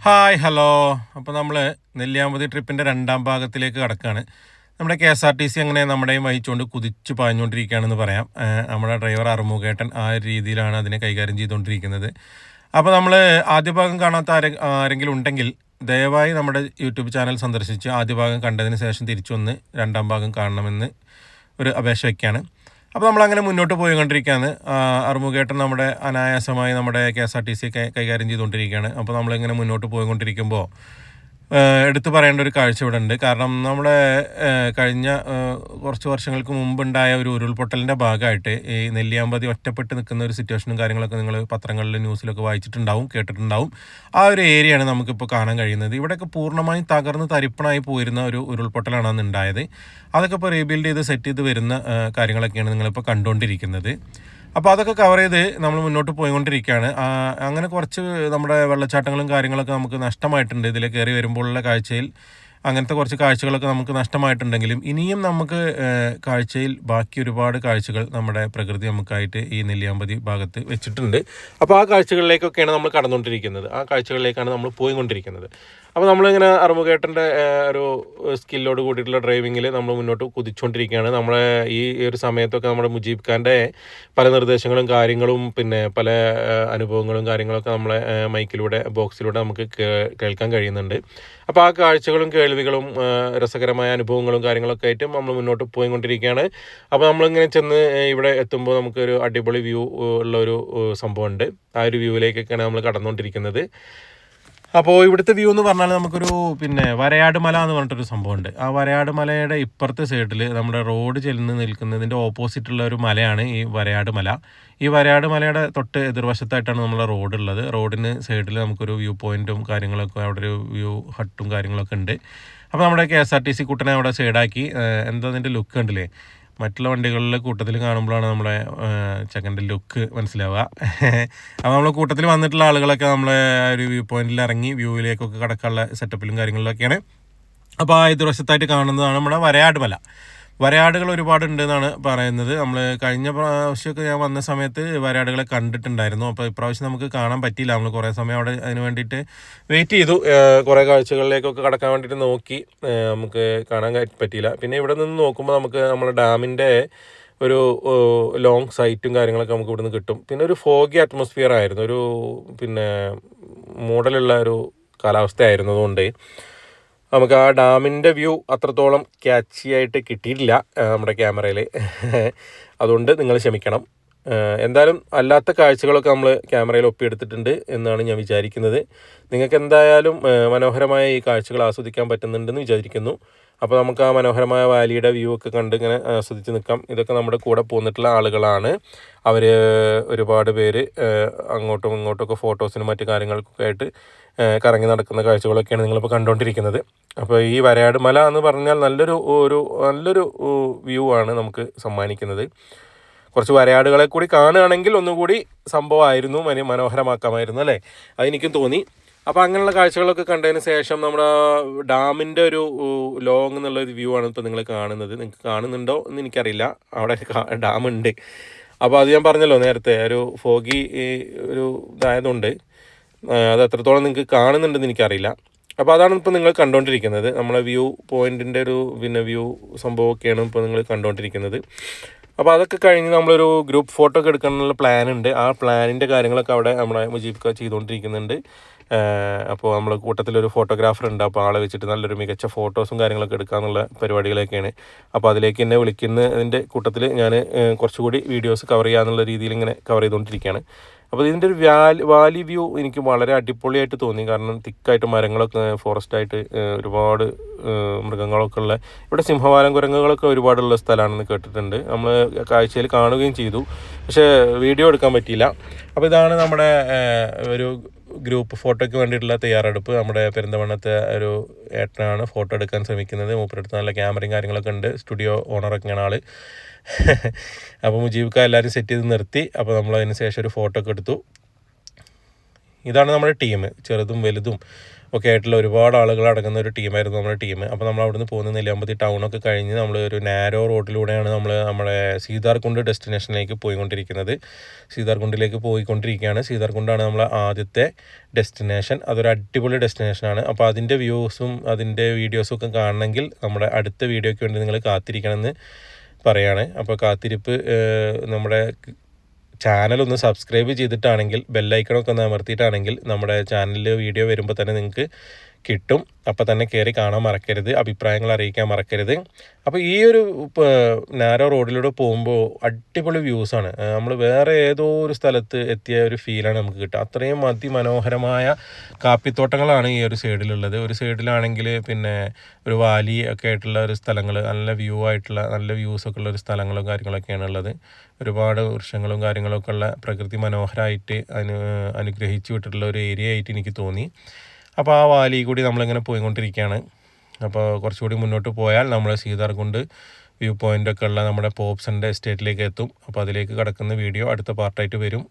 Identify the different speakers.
Speaker 1: Hi hello. അപ്പോൾ നമ്മൾ നെല്ലിയാമ്പതി ട്രിപ്പിൻ്റെ രണ്ടാം ഭാഗത്തിലേക്ക് കടക്കുകയാണ്. നമ്മുടെ KSRTC അങ്ങനെ നമ്മുടെയും വഹിച്ചുകൊണ്ട് കുതിച്ച് പാഞ്ഞുകൊണ്ടിരിക്കുകയാണെന്ന് പറയാം. നമ്മുടെ ഡ്രൈവർ അറുമുഖേട്ടൻ ആ ഒരു രീതിയിലാണ് അതിനെ കൈകാര്യം ചെയ്തുകൊണ്ടിരിക്കുന്നത്. അപ്പോൾ നമ്മൾ ആദ്യ ഭാഗം കാണാത്ത ആരെങ്കിലും ഉണ്ടെങ്കിൽ ദയവായി നമ്മുടെ യൂട്യൂബ് ചാനൽ സന്ദർശിച്ച് ആദ്യ ഭാഗം കണ്ടതിന് ശേഷം തിരിച്ചു വന്ന് രണ്ടാം ഭാഗം കാണണമെന്ന് ഒരു അപേക്ഷ വയ്ക്കുകയാണ്. അപ്പോൾ നമ്മളങ്ങനെ മുന്നോട്ട് പോയിക്കൊണ്ടിരിക്കുകയാണ്. അറുമുഖേട്ടൻ നമ്മുടെ അനായാസമായി നമ്മുടെ KSRTC കൈകാര്യം ചെയ്തുകൊണ്ടിരിക്കുകയാണ്. അപ്പോൾ നമ്മളിങ്ങനെ മുന്നോട്ട് പോയിക്കൊണ്ടിരിക്കുമ്പോൾ എടുത്തു പറയേണ്ട ഒരു കാഴ്ച ഇവിടെ ഉണ്ട്. കാരണം നമ്മുടെ കഴിഞ്ഞ കുറച്ച് വർഷങ്ങൾക്ക് മുമ്പുണ്ടായ ഒരു ഉരുൾപൊട്ടലിൻ്റെ ഭാഗമായിട്ട് ഈ നെല്ലിയാമ്പതി ഒറ്റപ്പെട്ട് നിൽക്കുന്ന ഒരു സിറ്റുവേഷനും കാര്യങ്ങളൊക്കെ നിങ്ങൾ പത്രങ്ങളിലും ന്യൂസിലൊക്കെ വായിച്ചിട്ടുണ്ടാവും, കേട്ടിട്ടുണ്ടാവും. ആ ഒരു ഏരിയയാണ് നമുക്കിപ്പോൾ കാണാൻ കഴിയുന്നത്. ഇവിടെയൊക്കെ പൂർണ്ണമായും തകർന്ന് തരിപ്പണായി പോയിരുന്ന ഒരു ഉരുൾപൊട്ടലാണ് അന്ന് ഉണ്ടായത്. അതൊക്കെ ഇപ്പോൾ റീബിൽഡ് ചെയ്ത് സെറ്റ് ചെയ്ത് വരുന്ന കാര്യങ്ങളൊക്കെയാണ് നിങ്ങളിപ്പോൾ കണ്ടുകൊണ്ടിരിക്കുന്നത്. അപ്പോൾ അതൊക്കെ കവർ ചെയ്ത് നമ്മൾ മുന്നോട്ട് പോയിക്കൊണ്ടിരിക്കുകയാണ്. അങ്ങനെ കുറച്ച് നമ്മുടെ വെള്ളച്ചാട്ടങ്ങളും കാര്യങ്ങളൊക്കെ നമുക്ക് നഷ്ടമായിട്ടുണ്ട് ഇതിൽ കയറി വരുമ്പോഴുള്ള കാഴ്ചയിൽ. അങ്ങനത്തെ കുറച്ച് കാഴ്ചകളൊക്കെ നമുക്ക് നഷ്ടമായിട്ടുണ്ടെങ്കിലും ഇനിയും നമുക്ക് കാഴ്ചയിൽ ബാക്കി ഒരുപാട് കാഴ്ചകൾ നമ്മുടെ പ്രകൃതി നമുക്കായിട്ട് ഈ നെല്ലിയാമ്പതി ഭാഗത്ത് വെച്ചിട്ടുണ്ട്. അപ്പോൾ ആ കാഴ്ചകളിലേക്കൊക്കെയാണ് നമ്മൾ കടന്നുകൊണ്ടിരിക്കുന്നത്. ആ കാഴ്ചകളിലേക്കാണ് നമ്മൾ പോയിക്കൊണ്ടിരിക്കുന്നത്. അപ്പോൾ നമ്മളിങ്ങനെ അറുമുഖേട്ടൻ്റെ ഒരു സ്കില്ലോട് കൂടിയിട്ടുള്ള ഡ്രൈവിങ്ങിൽ നമ്മൾ മുന്നോട്ട് കുതിച്ചുകൊണ്ടിരിക്കുകയാണ്. നമ്മളെ ഈ ഒരു സമയത്തൊക്കെ നമ്മുടെ മുജീബ് ഖാൻ്റെ പല നിർദ്ദേശങ്ങളും കാര്യങ്ങളും പിന്നെ പല അനുഭവങ്ങളും കാര്യങ്ങളൊക്കെ നമ്മളെ മൈക്കിലൂടെ ബോക്സിലൂടെ നമുക്ക് കേൾക്കാൻ കഴിയുന്നുണ്ട്. അപ്പോൾ ആ കാഴ്ചകളും കേൾവികളും രസകരമായ അനുഭവങ്ങളും കാര്യങ്ങളൊക്കെ ആയിട്ടും നമ്മൾ മുന്നോട്ട് പോയിക്കൊണ്ടിരിക്കുകയാണ്. അപ്പോൾ നമ്മളിങ്ങനെ ചെന്ന് ഇവിടെ എത്തുമ്പോൾ നമുക്കൊരു അടിപൊളി വ്യൂ ഉള്ളൊരു സംഭവമുണ്ട്. ആ ഒരു വ്യൂവിലേക്കൊക്കെയാണ് നമ്മൾ കടന്നുകൊണ്ടിരിക്കുന്നത്. അപ്പോൾ ഇവിടുത്തെ വ്യൂ എന്ന് പറഞ്ഞാൽ നമുക്കൊരു പിന്നെ വരയാട് മല എന്ന് പറഞ്ഞിട്ടൊരു സംഭവമുണ്ട്. ആ വരയാട് മലയുടെ ഇപ്പുറത്തെ സൈഡിൽ നമ്മുടെ റോഡ് ചെല്ലുന്ന നിൽക്കുന്നതിൻ്റെ ഓപ്പോസിറ്റുള്ള ഒരു മലയാണ് ഈ വരയാട് മല. ഈ വരയാട് മലയുടെ തൊട്ട് എതിർവശത്തായിട്ടാണ് നമ്മളെ റോഡുള്ളത്. റോഡിന് സൈഡിൽ നമുക്കൊരു വ്യൂ പോയിൻറ്റും കാര്യങ്ങളൊക്കെ അവിടെ ഒരു വ്യൂ ഹട്ടും കാര്യങ്ങളൊക്കെ ഉണ്ട്. അപ്പോൾ നമ്മുടെ KSRTC കൂട്ടനെ അവിടെ സൈഡാക്കി. എന്താ അതിൻ്റെ ലുക്ക് കണ്ടില്ലേ? മറ്റുള്ള വണ്ടികളിലെ കൂട്ടത്തിൽ കാണുമ്പോഴാണ് നമ്മുടെ ചെക്കൻ്റെ ലുക്ക് മനസ്സിലാവുക. അപ്പോൾ നമ്മൾ കൂട്ടത്തിൽ വന്നിട്ടുള്ള ആളുകളൊക്കെ നമ്മളെ ഒരു വ്യൂ പോയിന്റിൽ ഇറങ്ങി വ്യൂവിലേക്കൊക്കെ കടക്കാനുള്ള സെറ്റപ്പിലും കാര്യങ്ങളിലൊക്കെയാണ്. അപ്പോൾ ആ എതിർവശത്തായിട്ട് കാണുന്നതാണ് നമ്മുടെ വരയാട് മല. വരയാടുകൾ ഒരുപാടുണ്ട് എന്നാണ് പറയുന്നത്. നമ്മൾ കഴിഞ്ഞ പ്രാവശ്യമൊക്കെ ഞാൻ വന്ന സമയത്ത് വരയാടുകളെ കണ്ടിട്ടുണ്ടായിരുന്നു. അപ്പോൾ ഇപ്രാവശ്യം നമുക്ക് കാണാൻ പറ്റിയില്ല. നമ്മൾ കുറേ സമയം അവിടെ അതിന് വേണ്ടിയിട്ട് വെയിറ്റ് ചെയ്തു. കുറേ കാഴ്ചകളിലേക്കൊക്കെ കടക്കാൻ വേണ്ടിയിട്ട് നോക്കി, നമുക്ക് കാണാൻ പറ്റിയില്ല. പിന്നെ ഇവിടെ നിന്ന് നോക്കുമ്പോൾ നമുക്ക് നമ്മുടെ ഡാമിൻ്റെ ഒരു ലോങ് സൈറ്റും കാര്യങ്ങളൊക്കെ നമുക്ക് ഇവിടുന്ന് കിട്ടും. പിന്നെ ഒരു ഫോഗി അറ്റ്മോസ്ഫിയർ ആയിരുന്നു, ഒരു പിന്നെ മൂടലുള്ള ഒരു കാലാവസ്ഥ ആയിരുന്നതുകൊണ്ട് നമുക്ക് ആ ഡാമിൻ്റെ വ്യൂ അത്രത്തോളം ക്യാച്ചി ആയിട്ട് കിട്ടിയിട്ടില്ല നമ്മുടെ ക്യാമറയിൽ. അതുകൊണ്ട് നിങ്ങൾ ക്ഷമിക്കണം. എന്തായാലും അല്ലാത്ത കാഴ്ചകളൊക്കെ നമ്മൾ ക്യാമറയിൽ ഒപ്പിയെടുത്തിട്ടുണ്ട് എന്നാണ് ഞാൻ വിചാരിക്കുന്നത്. നിങ്ങൾക്ക് എന്തായാലും മനോഹരമായ ഈ കാഴ്ചകൾ ആസ്വദിക്കാൻ പറ്റുന്നുണ്ടെന്ന് വിചാരിക്കുന്നു. അപ്പോൾ നമുക്ക് ആ മനോഹരമായ വാലിയുടെ വ്യൂ ഒക്കെ കണ്ട് ഇങ്ങനെ ആസ്വദിച്ച് നിൽക്കാം. ഇതൊക്കെ നമ്മുടെ കൂടെ പോന്നിട്ടുള്ള ആളുകളാണ്. അവർ ഒരുപാട് പേര് അങ്ങോട്ടും ഇങ്ങോട്ടുമൊക്കെ ഫോട്ടോസിനും മറ്റു കാര്യങ്ങൾക്കൊക്കെ ആയിട്ട് കറങ്ങി നടക്കുന്ന കാഴ്ചകളൊക്കെയാണ് നിങ്ങളിപ്പോൾ കണ്ടുകൊണ്ടിരിക്കുന്നത്. അപ്പോൾ ഈ വരയാട് മല എന്ന് പറഞ്ഞാൽ നല്ലൊരു വ്യൂ ആണ് നമുക്ക് സമ്മാനിക്കുന്നത്. കുറച്ച് വരയാടുകളെ കൂടി കാണുകയാണെങ്കിൽ ഒന്നുകൂടി സംഭവമായിരുന്നു, മനോഹരമാക്കാമായിരുന്നു അല്ലേ? അതെനിക്കും തോന്നി. അപ്പോൾ അങ്ങനെയുള്ള കാഴ്ചകളൊക്കെ കണ്ടതിന് ശേഷം നമ്മുടെ ഡാമിൻ്റെ ഒരു ലോങ് എന്നുള്ളൊരു വ്യൂ ആണ് ഇപ്പോൾ നിങ്ങൾ കാണുന്നത്. നിങ്ങൾക്ക് കാണുന്നുണ്ടോ എന്ന് എനിക്കറിയില്ല. അവിടെ ഡാമുണ്ട്. അപ്പോൾ അത് ഞാൻ പറഞ്ഞല്ലോ നേരത്തെ, ഒരു ഫോഗി ഒരു ഇതായതുകൊണ്ട് അത് എത്രത്തോളം നിങ്ങൾക്ക് കാണുന്നുണ്ടെന്ന് എനിക്കറിയില്ല. അപ്പോൾ അതാണ് ഇപ്പോൾ നിങ്ങൾ കണ്ടുകൊണ്ടിരിക്കുന്നത്. നമ്മളെ വ്യൂ പോയിൻറ്റിൻ്റെ ഒരു പിന്നെ വ്യൂ സംഭവമൊക്കെയാണ് ഇപ്പോൾ നിങ്ങൾ കണ്ടുകൊണ്ടിരിക്കുന്നത്. അപ്പോൾ അതൊക്കെ കഴിഞ്ഞ് നമ്മളൊരു ഗ്രൂപ്പ് ഫോട്ടോ ഒക്കെ എടുക്കാനുള്ള പ്ലാനുണ്ട്. ആ പ്ലാനിൻ്റെ കാര്യങ്ങളൊക്കെ അവിടെ നമ്മുടെ മുജീബ് ചെയ്തുകൊണ്ടിരിക്കുന്നുണ്ട്. അപ്പോൾ നമ്മൾ കൂട്ടത്തിലൊരു ഫോട്ടോഗ്രാഫർ ഉണ്ട്. അപ്പോൾ ആളെ വെച്ചിട്ട് നല്ലൊരു മികച്ച ഫോട്ടോസും കാര്യങ്ങളൊക്കെ എടുക്കാനുള്ള പരിപാടികളൊക്കെയാണ്. അപ്പോൾ അതിലേക്ക് എന്നെ വിളിക്കുന്നതിൻ്റെ കൂട്ടത്തിൽ ഞാൻ കുറച്ചുകൂടി വീഡിയോസ് കവർ ചെയ്യാന്നുള്ള രീതിയിൽ ഇങ്ങനെ കവർ ചെയ്തുകൊണ്ടിരിക്കുകയാണ്. അപ്പോൾ ഇതിൻ്റെ ഒരു വാലി വ്യൂ എനിക്ക് വളരെ അടിപൊളിയായിട്ട് തോന്നി. കാരണം തിക്കായിട്ട് മരങ്ങളൊക്കെ ഫോറസ്റ്റായിട്ട് ഒരുപാട് മൃഗങ്ങളൊക്കെ ഉള്ള, ഇവിടെ സിംഹവാലം കുരങ്ങുകളൊക്കെ ഒരുപാടുള്ള സ്ഥലമാണെന്ന് കേട്ടിട്ടുണ്ട്. നമ്മൾ കാഴ്ചയിൽ കാണുകയും ചെയ്തു, പക്ഷേ വീഡിയോ എടുക്കാൻ പറ്റിയില്ല. അപ്പോൾ ഇതാണ് നമ്മുടെ ഒരു ഗ്രൂപ്പ് ഫോട്ടോയ്ക്ക് വേണ്ടിയിട്ടുള്ള തയ്യാറെടുപ്പ്. നമ്മുടെ പെരിന്തമണ്ണത്തെ ഒരു ഏട്ടനാണ് ഫോട്ടോ എടുക്കാൻ ശ്രമിക്കുന്നത്. മൂപ്പരെടുത്ത് നല്ല ക്യാമറയും കാര്യങ്ങളൊക്കെ ഉണ്ട്. സ്റ്റുഡിയോ ഓണറൊക്കെയാണ് ആൾ. അപ്പോൾ മുജീബ് എല്ലാവരും സെറ്റ് ചെയ്ത് നിർത്തി. അപ്പോൾ നമ്മളതിന് ശേഷം ഒരു ഫോട്ടോ ഒക്കെ എടുത്തു. ഇതാണ് നമ്മുടെ ടീം, ചെറുതും വലുതും ഒക്കെ ആയിട്ടുള്ള ഒരുപാട് ആളുകൾ അടങ്ങുന്ന ഒരു ടീമായിരുന്നു നമ്മുടെ ടീം. അപ്പോൾ നമ്മൾ അവിടുന്ന് പോകുന്ന നെല്ലിയാമ്പതി ടൗണൊക്കെ കഴിഞ്ഞ് നമ്മൾ ഒരു നാരോ റോഡിലൂടെയാണ് നമ്മുടെ സീതാർകുണ്ട് ഡെസ്റ്റിനേഷനിലേക്ക് പോയിക്കൊണ്ടിരിക്കുന്നത്. സീതാർകുണ്ടിലേക്ക് പോയിക്കൊണ്ടിരിക്കുകയാണ്. സീതാർകുണ്ടാണ് നമ്മളെ ആദ്യത്തെ ഡെസ്റ്റിനേഷൻ. അതൊരു അടിപൊളി ഡെസ്റ്റിനേഷനാണ്. അപ്പോൾ അതിൻ്റെ വ്യൂസും അതിൻ്റെ വീഡിയോസും ഒക്കെ കാണണമെങ്കിൽ നമ്മുടെ അടുത്ത വീഡിയോയ്ക്ക് വേണ്ടി നിങ്ങൾ കാത്തിരിക്കണമെന്ന് പറയാണ്. അപ്പോൾ കാത്തിരിപ്പ് നമ്മുടെ ചാനലൊന്ന് സബ്സ്ക്രൈബ് ചെയ്തിട്ടാണെങ്കിൽ ബെല്ലൈക്കണൊക്കെ ഒന്ന് അമർത്തിയിട്ടാണെങ്കിൽ നമ്മുടെ ചാനലിൽ വീഡിയോ വരുമ്പോൾ തന്നെ നിങ്ങൾക്ക് കിട്ടും. അപ്പോൾ തന്നെ കയറി കാണാൻ മറക്കരുത്, അഭിപ്രായങ്ങൾ അറിയിക്കാൻ മറക്കരുത്. അപ്പോൾ ഈ ഒരു നാരോ റോഡിലൂടെ പോകുമ്പോൾ അടിപൊളി വ്യൂസാണ്. നമ്മൾ വേറെ ഏതോ ഒരു സ്ഥലത്ത് എത്തിയ ഒരു ഫീലാണ് നമുക്ക് കിട്ടുക. അത്രയും അതിമനോഹരമായ കാപ്പിത്തോട്ടങ്ങളാണ് ഈ ഒരു സൈഡിലുള്ളത്. ഒരു സൈഡിലാണെങ്കിൽ പിന്നെ ഒരു വാലി ഒക്കെ ആയിട്ടുള്ള ഒരു സ്ഥലങ്ങൾ, നല്ല വ്യൂ ആയിട്ടുള്ള നല്ല വ്യൂസൊക്കെ ഉള്ള ഒരു സ്ഥലങ്ങളും കാര്യങ്ങളൊക്കെയാണ് ഉള്ളത്. ഒരുപാട് വൃക്ഷങ്ങളും കാര്യങ്ങളൊക്കെ ഉള്ള പ്രകൃതി മനോഹരമായിട്ട് അനുഗ്രഹിച്ചു വിട്ടിട്ടുള്ള ഒരു ഏരിയ ആയിട്ട് എനിക്ക് തോന്നി. അപ്പോൾ ആ വാലി കൂടി നമ്മളിങ്ങനെ പോയിക്കൊണ്ടിരിക്കുകയാണ്. അപ്പോൾ കുറച്ചുകൂടി മുന്നോട്ട് പോയാൽ നമ്മൾ സീതാർകുണ്ട് വ്യൂ പോയിൻ്റൊക്കെ ഉള്ള നമ്മുടെ പോപ്സൻ്റെ എസ്റ്റേറ്റിലേക്ക് എത്തും. അപ്പോൾ അതിലേക്ക് കിടക്കുന്ന വീഡിയോ അടുത്ത പാർട്ടായിട്ട് വരും.